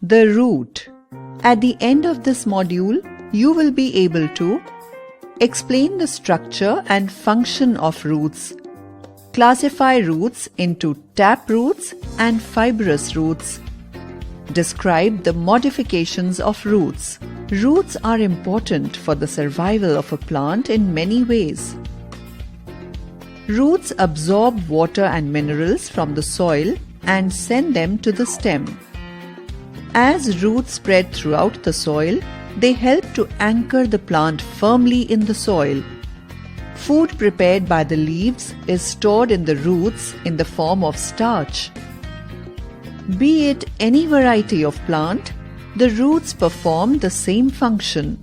The root. At the end of this module, you will be able to explain the structure and function of roots, classify roots into tap roots and fibrous roots, describe the modifications of roots. Roots are important for the survival of a plant in many ways. Roots absorb water and minerals from the soil and send them to the stem. As roots spread throughout the soil, they help to anchor the plant firmly in the soil. Food prepared by the leaves is stored in the roots in the form of starch. Be it any variety of plant, the roots perform the same function.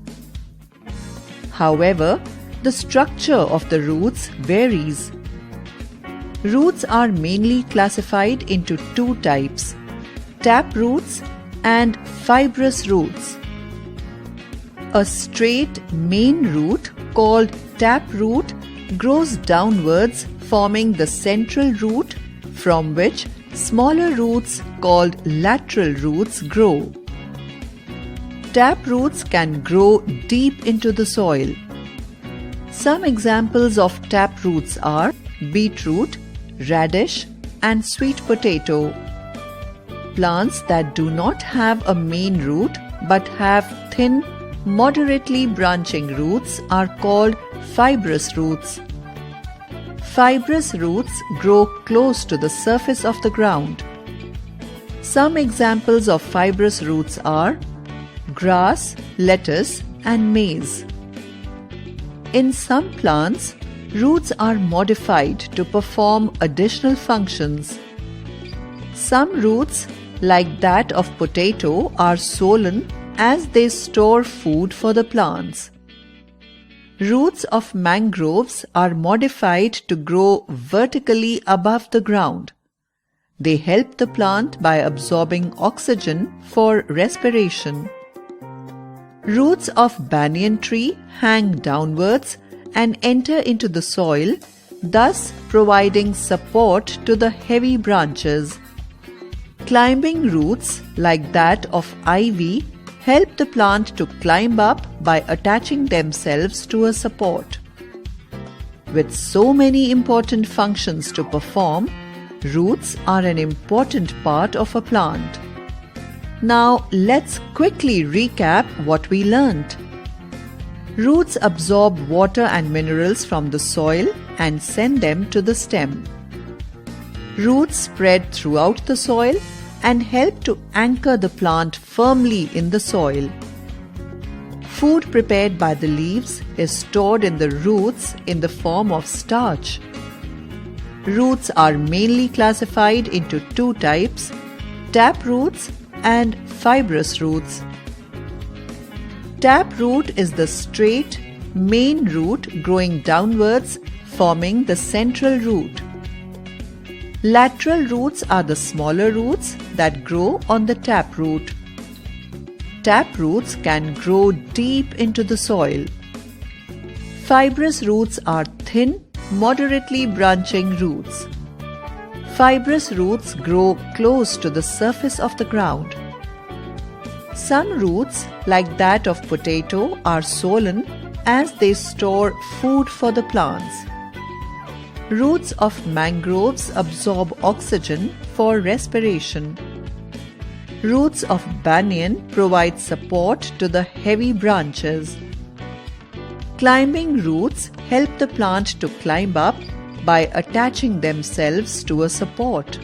However, the structure of the roots varies. Roots are mainly classified into two types: tap roots and fibrous roots. A straight main root called tap root grows downwards, forming the central root, from which smaller roots called lateral roots grow. Tap roots can grow deep into the soil. Some examples of tap roots are beetroot, radish, and sweet potato. Plants that do not have a main root but have thin, moderately branching roots are called fibrous roots. Fibrous roots grow close to the surface of the ground. Some examples of fibrous roots are grass, lettuce, and maize. In some plants, roots are modified to perform additional functions. Some roots, like that of potato, are swollen as they store food for the plants. Roots of mangroves are modified to grow vertically above the ground. They help the plant by absorbing oxygen for respiration. Roots of banyan tree hang downwards and enter into the soil, thus providing support to the heavy branches. Climbing roots, like that of ivy, help the plant to climb up by attaching themselves to a support. With so many important functions to perform, roots are an important part of a plant. Now let's quickly recap what we learned. Roots absorb water and minerals from the soil and send them to the stem. Roots spread throughout the soil and help to anchor the plant firmly in the soil. Food prepared by the leaves is stored in the roots in the form of starch. Roots are mainly classified into two types: tap roots and fibrous roots. Tap root is the straight, main root growing downwards, forming the central root. Lateral roots are the smaller roots that grow on the tap root. Tap roots can grow deep into the soil. Fibrous roots are thin, moderately branching roots. Fibrous roots grow close to the surface of the ground. Some roots, like that of potato, are swollen as they store food for the plants. Roots of mangroves absorb oxygen for respiration. Roots of banyan provide support to the heavy branches. Climbing roots help the plant to climb up by attaching themselves to a support.